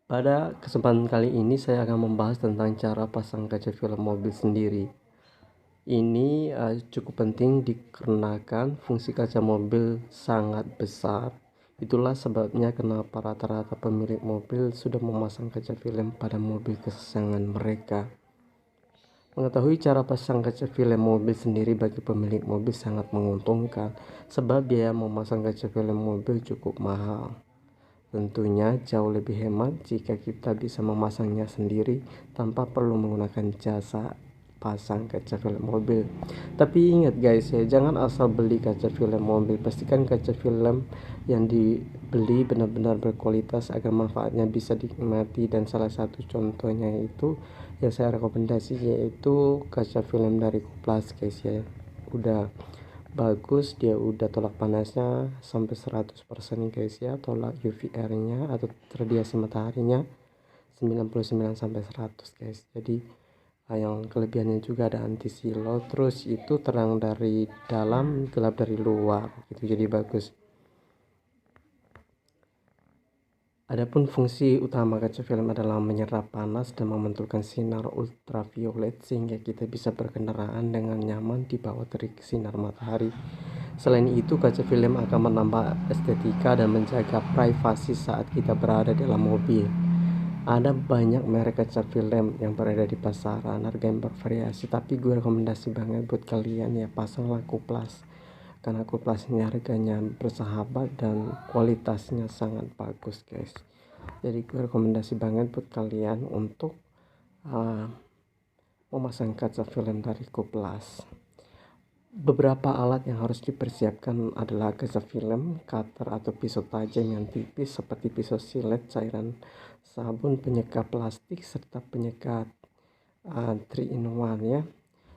Pada kesempatan kali ini saya akan membahas tentang cara pasang kaca film mobil sendiri. Ini cukup penting dikarenakan fungsi kaca mobil sangat besar. Itulah sebabnya kenapa rata-rata pemilik mobil sudah memasang kaca film pada mobil kesayangan mereka. Mengetahui cara pasang kaca film mobil sendiri bagi pemilik mobil sangat menguntungkan, sebab biaya memasang kaca film mobil cukup mahal. Tentunya jauh lebih hemat jika kita bisa memasangnya sendiri tanpa perlu menggunakan jasa pasang kaca film mobil. Tapi ingat guys ya, jangan asal beli kaca film mobil. Pastikan kaca film yang dibeli benar-benar berkualitas agar manfaatnya bisa dinikmati, dan salah satu contohnya itu yang saya rekomendasi yaitu kaca film dari Koplas guys ya. Udah bagus, dia udah tolak panasnya sampai 100% nih guys ya, tolak UVR nya atau radiasi mataharinya 99 sampai 100 guys. Jadi yang kelebihannya juga ada anti silo, terus itu terang dari dalam, gelap dari luar gitu, jadi bagus. Adapun fungsi utama kaca film adalah menyerap panas dan memantulkan sinar ultraviolet sehingga kita bisa berkendaraan dengan nyaman di bawah terik sinar matahari. Selain itu, kaca film akan menambah estetika dan menjaga privasi saat kita berada dalam mobil. Ada banyak merek kaca film yang berada di pasaran, harga yang bervariasi, tapi gue rekomendasi banget buat kalian ya, pasanglah Koplas. Karena Koplas ini harganya bersahabat dan kualitasnya sangat bagus guys. Jadi gue rekomendasi banget buat kalian untuk memasang kaca film dari Koplas. Beberapa alat yang harus dipersiapkan adalah kaca film, cutter atau pisau tajam yang tipis seperti pisau silet, cairan sabun penyekat plastik, serta penyekat 3-in-1 ya.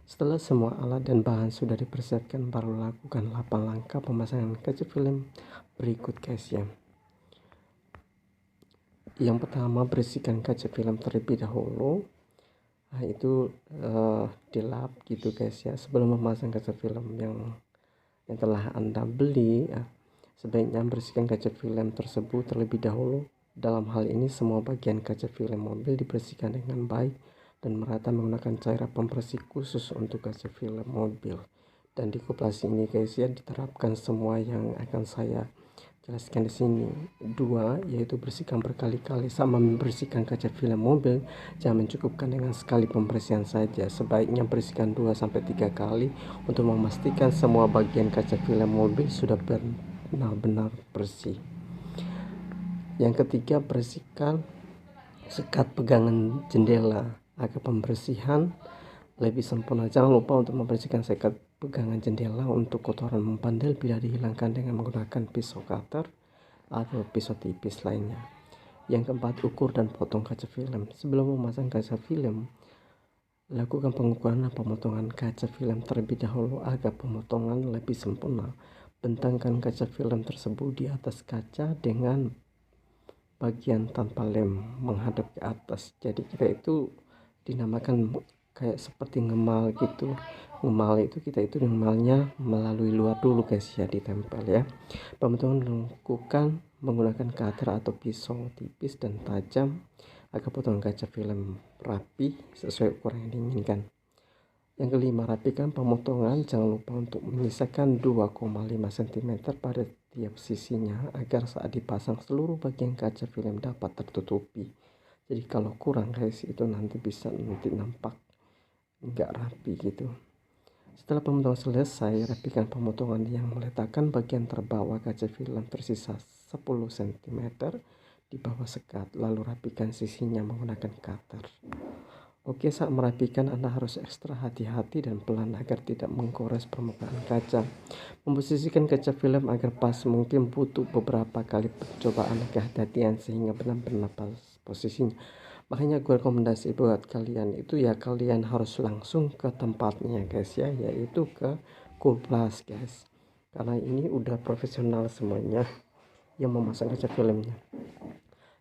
Setelah semua alat dan bahan sudah dipersiapkan, baru lakukan 8 langkah pemasangan kaca film berikut guys ya. Yang pertama, bersihkan kaca film terlebih dahulu. Itu dilap gitu guys ya. Sebelum memasang kaca film yang telah Anda beli, sebaiknya bersihkan kaca film tersebut terlebih dahulu. Dalam hal ini semua bagian kaca film mobil dibersihkan dengan baik dan merata menggunakan cairan pembersih khusus untuk kaca film mobil. Dan di Koplas ini guys ya, diterapkan semua yang akan saya jelaskan di sini. 2, yaitu bersihkan berkali-kali. Sama membersihkan kaca film mobil, jangan mencukupkan dengan sekali pembersihan saja. Sebaiknya bersihkan 2-3 kali untuk memastikan semua bagian kaca film mobil sudah benar-benar bersih. Yang ketiga, bersihkan sekat pegangan jendela agar pembersihan lebih sempurna. Jangan lupa untuk membersihkan sekat pegangan jendela untuk kotoran membandel bila dihilangkan dengan menggunakan pisau cutter atau pisau tipis lainnya. Yang keempat, ukur dan potong kaca film. Sebelum memasang kaca film, lakukan pengukuran dan pemotongan kaca film terlebih dahulu agar pemotongan lebih sempurna. Bentangkan kaca film tersebut di atas kaca dengan bagian tanpa lem menghadap ke atas. Jadi kita itu dinamakan kayak seperti ngemal gitu. Ngemal itu kita itu ngemalnya melalui luar dulu guys ya, ditempel ya. Pemotongan dilakukan menggunakan cutter atau pisau tipis dan tajam agar potongan kaca film rapi sesuai ukuran yang diinginkan. Yang kelima, rapikan pemotongan. Jangan lupa untuk menyisakan 2,5 cm pada tiap sisinya agar saat dipasang seluruh bagian kaca film dapat tertutupi. Jadi kalau kurang guys, itu nanti bisa nampak nggak rapi gitu. Setelah pemotongan selesai, rapikan pemotongan yang meletakkan bagian terbawah kaca film tersisa 10 cm di bawah sekat, lalu rapikan sisinya menggunakan cutter. Oke, saat merapikan Anda harus ekstra hati-hati dan pelan agar tidak menggores permukaan kaca. Memposisikan kaca film agar pas mungkin butuh beberapa kali percobaan kehati-hatian sehingga benar-benar pas posisinya. Makanya gue rekomendasi buat kalian itu ya, kalian harus langsung ke tempatnya guys ya, yaitu ke Koplas guys. Karena ini udah profesional semuanya yang memasang kaca filmnya.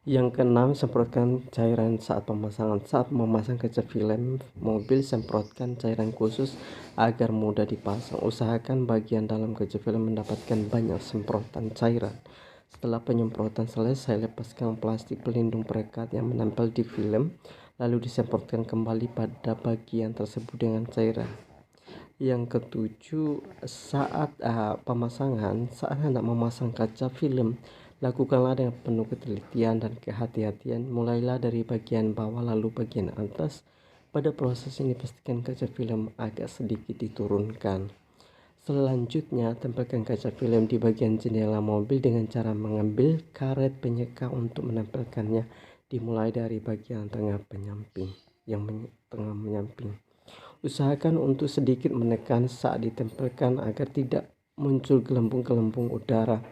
Yang keenam, semprotkan cairan saat pemasangan. Saat memasang kaca film mobil, semprotkan cairan khusus agar mudah dipasang. Usahakan bagian dalam kaca film mendapatkan banyak semprotan cairan Setelah penyemprotan selesai, lepaskan plastik pelindung perekat yang menempel di film, lalu disemprotkan kembali pada bagian tersebut dengan cairan. Yang ketujuh, saat saat hendak memasang kaca film, lakukanlah dengan penuh ketelitian dan kehati-hatian. Mulailah dari bagian bawah lalu bagian atas. Pada proses ini pastikan kaca film agak sedikit diturunkan. Selanjutnya, tempelkan kaca film di bagian jendela mobil dengan cara mengambil karet penyeka untuk menempelkannya, dimulai dari bagian tengah menyamping. Usahakan untuk sedikit menekan saat ditempelkan agar tidak muncul gelembung-gelembung udara.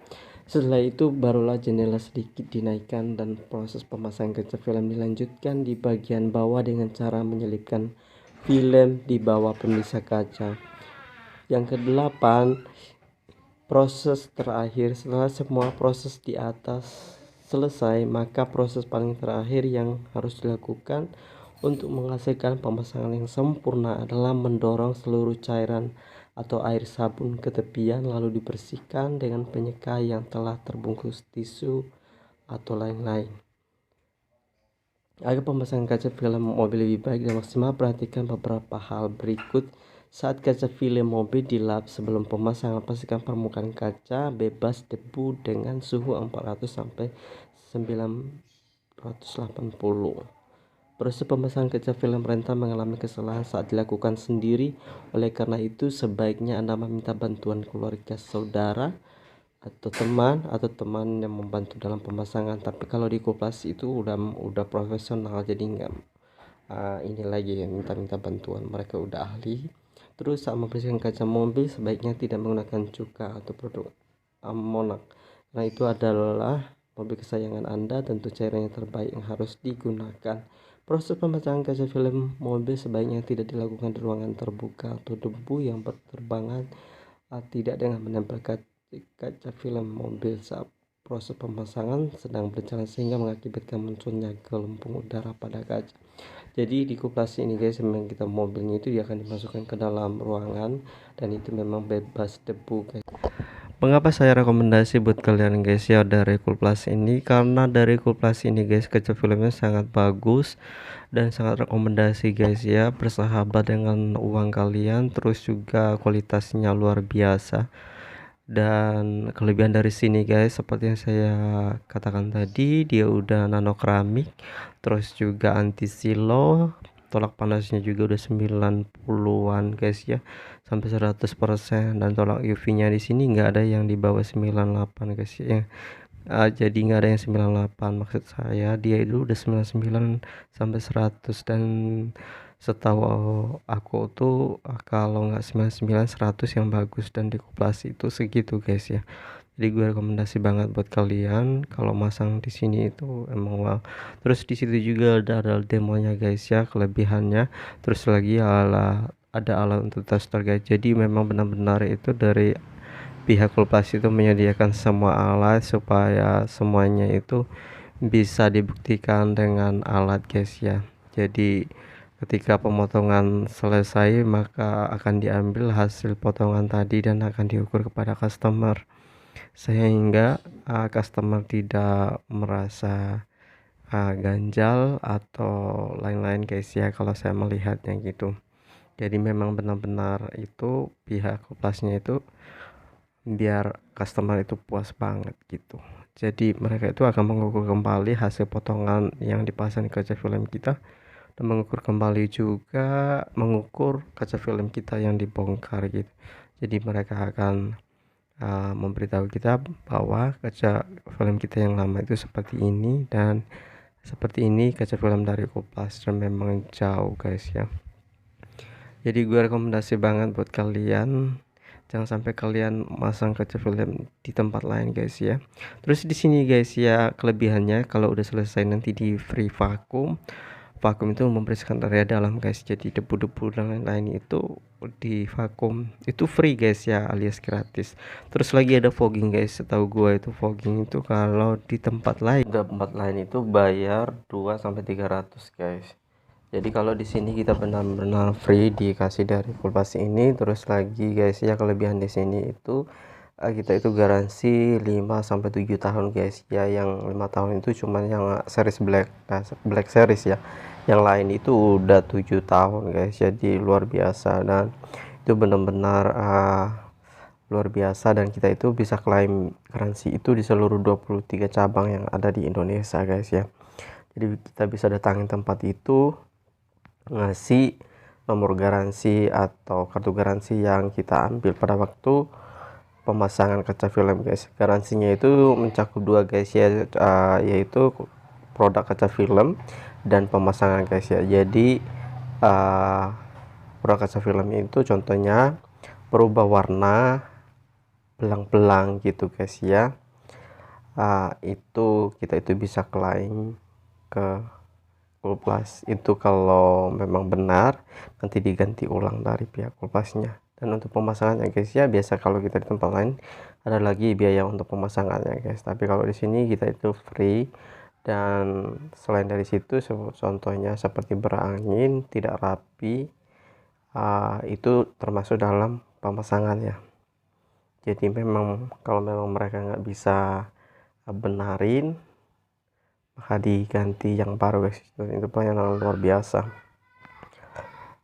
Setelah itu barulah jendela sedikit dinaikkan dan proses pemasangan kaca film dilanjutkan di bagian bawah dengan cara menyelipkan film di bawah pemisah kaca. Yang kedelapan, proses terakhir. Setelah semua proses di atas selesai, maka proses paling terakhir yang harus dilakukan untuk menghasilkan pemasangan yang sempurna adalah mendorong seluruh cairan atau air sabun ke tepian lalu dibersihkan dengan penyeka yang telah terbungkus tisu atau lain-lain. Agar pemasangan kaca film mobil lebih baik dan maksimal, perhatikan beberapa hal berikut. Saat kaca film mobil dilap sebelum pemasangan, pastikan permukaan kaca bebas debu dengan suhu 400 sampai 980. Proses pemasangan kaca film rentan mengalami kesalahan saat dilakukan sendiri. Oleh karena itu, sebaiknya Anda meminta bantuan keluarga, saudara, atau teman yang membantu dalam pemasangan. Tapi kalau di koperasi itu udah profesional, jadi nggak ini lagi minta bantuan, mereka udah ahli. Terus saat membersihkan kaca mobil sebaiknya tidak menggunakan cuka atau produk amonak, karena itu adalah mobil kesayangan Anda. Tentu cairan yang terbaik yang harus digunakan. Proses pemecahan kaca film mobil sebaiknya tidak dilakukan di ruangan terbuka atau debu yang berterbangan, tidak dengan menempel kaca film mobil saat proses pemasangan sedang berjalan sehingga mengakibatkan munculnya gelembung udara pada kaca. Jadi di koperasi ini guys, memang kita mobilnya itu akan dimasukkan ke dalam ruangan dan itu memang bebas debu guys. Mengapa saya rekomendasi buat kalian guys ya dari Coolplus ini? Karena dari Coolplus ini guys, kaca filmnya sangat bagus dan sangat rekomendasi guys ya, bersahabat dengan uang kalian, terus juga kualitasnya luar biasa. Dan kelebihan dari sini guys, seperti yang saya katakan tadi, dia udah nano keramik, terus juga anti silo, tolak panasnya juga udah 90-an guys ya, sampai 100%, dan tolak UV nya di sini nggak ada yang di bawah 98 guys ya. Jadi nggak ada yang 98, maksud saya dia itu udah 99 sampai 100, dan setahu aku tuh kalau nggak 99 100 yang bagus, dan di koperasi itu segitu guys ya. Jadi gue rekomendasi banget buat kalian kalau masang di sini itu emang wow. Terus di situ juga ada demonya guys ya, kelebihannya. Terus lagi ada alat untuk tester guys. Jadi memang benar-benar itu dari pihak Coolplus itu menyediakan semua alat supaya semuanya itu bisa dibuktikan dengan alat guys ya. Jadi ketika pemotongan selesai, maka akan diambil hasil potongan tadi dan akan diukur kepada customer, sehingga customer tidak merasa ganjal atau lain-lain guys ya, kalau saya melihatnya gitu. Jadi memang benar-benar itu pihak Coolplusnya itu biar customer itu puas banget gitu. Jadi mereka itu akan mengukur kembali hasil potongan yang dipasang di kaca film kita, dan mengukur kembali juga mengukur kaca film kita yang dibongkar gitu. Jadi mereka akan memberitahu kita bahwa kaca film kita yang lama itu seperti ini, dan seperti ini kaca film dari Coolplus, dan memang jauh guys ya. Jadi gue rekomendasi banget buat kalian, jangan sampai kalian masang kaca film di tempat lain guys ya. Terus di sini guys ya, kelebihannya kalau udah selesai nanti di free vacuum itu membersihkan area dalam guys. Jadi debu-debu dan lain-lain itu di vacuum itu free guys ya, alias gratis. Terus lagi ada fogging guys. Setahu gue itu fogging itu kalau di tempat lain itu bayar 2 sampai 300 guys. Jadi kalau di sini kita benar-benar free dikasih dari Coolplus ini. Terus lagi guys ya, kelebihan di sini itu kita itu garansi 5-7 tahun guys ya. Yang 5 tahun itu cuman yang series black series ya, yang lain itu udah 7 tahun guys. Jadi luar biasa, dan itu benar-benar luar biasa, dan kita itu bisa klaim garansi itu di seluruh 23 cabang yang ada di Indonesia guys ya. Jadi kita bisa datangin tempat itu, ngasih nomor garansi atau kartu garansi yang kita ambil pada waktu pemasangan kaca film guys. Garansinya itu mencakup dua guys ya, yaitu produk kaca film dan pemasangan guys ya. Jadi produk kaca film itu contohnya berubah warna, belang-belang gitu guys ya. Itu kita itu bisa klaim ke Kulpas itu kalau memang benar, nanti diganti ulang dari pihak Kulpasnya. Dan untuk pemasangannya guys ya, biasa kalau kita di tempat lain ada lagi biaya untuk pemasangannya guys, tapi kalau di sini kita itu free. Dan selain dari situ, contohnya seperti berangin, tidak rapi, itu termasuk dalam pemasangannya. Jadi memang kalau memang mereka nggak bisa benarin, maka diganti yang baru guys. Itu pelayanan luar biasa,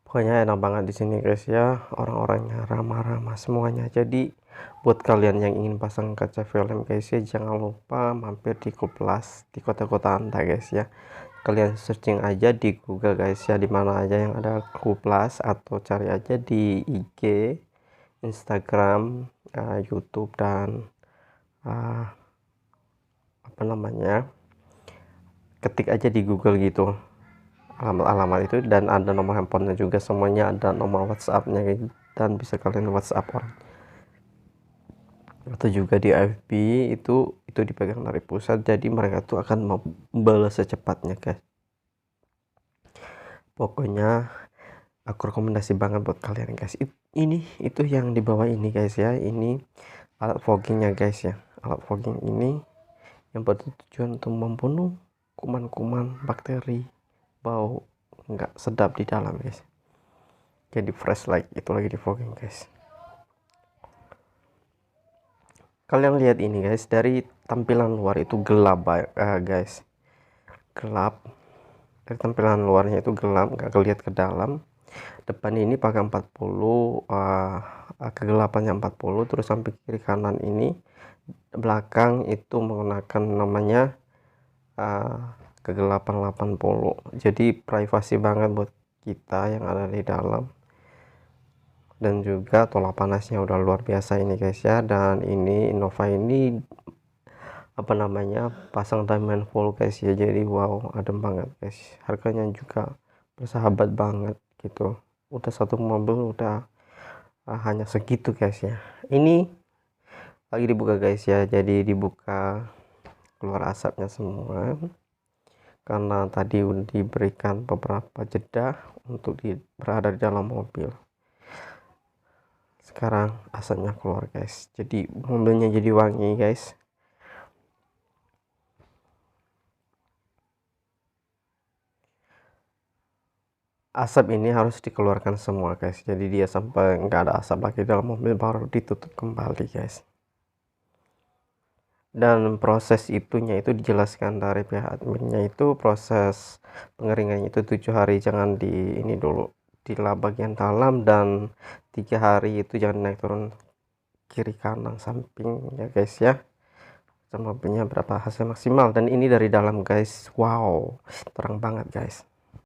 pokoknya enak banget di sini guys ya. Orang-orangnya ramah-ramah semuanya. Jadi buat kalian yang ingin pasang kaca film guys ya, jangan lupa mampir di Kulpas di kota-kota Anda guys ya. Kalian searching aja di Google guys ya, dimana aja yang ada Kulpas, atau cari aja di IG, Instagram, YouTube, dan apa namanya, ketik aja di Google gitu alamat-alamat itu, dan ada nomor handphonenya juga, semuanya ada nomor WhatsAppnya gitu, dan bisa kalian WhatsApp orang. Atau juga di FB itu dipegang dari pusat, jadi mereka tuh akan membalas secepatnya guys. Pokoknya aku rekomendasi banget buat kalian guys. Ini itu yang di bawah ini guys ya, ini alat foggingnya guys ya. Alat fogging ini yang bertujuan untuk membunuh kuman-kuman, bakteri, bau nggak sedap di dalam guys. Jadi fresh light itu lagi di fogging guys. Kalian lihat ini guys, dari tampilan luar itu gelap guys, gelap. Dari tampilan luarnya itu gelap, nggak kelihatan ke dalam. Depan ini pakai 40, kegelapannya 40, terus sampai kiri kanan ini, belakang itu menggunakan namanya kegelapan 80. Jadi privasi banget buat kita yang ada di dalam. Dan juga tolak panasnya udah luar biasa ini guys ya. Dan ini Innova ini apa namanya, pasang diamond full guys ya. Jadi wow, adem banget guys. Harganya juga bersahabat banget gitu. Udah satu mobil udah hanya segitu guys ya. Ini lagi dibuka guys ya, jadi dibuka, keluar asapnya semua karena tadi udah diberikan beberapa jeda untuk berada di dalam mobil. Sekarang asapnya keluar guys, jadi mobilnya jadi wangi guys. Asap ini harus dikeluarkan semua guys, jadi dia sampai nggak ada asap lagi dalam mobil, baru ditutup kembali guys. Dan proses itunya itu dijelaskan dari pihak adminnya, itu proses pengeringannya itu 7 hari, jangan di ini dulu, dilap bagian dalam, dan 3 hari itu jangan naik turun kiri kanan samping ya guys ya, sama mobilnya berapa hasil maksimal. Dan ini dari dalam guys, wow terang banget guys.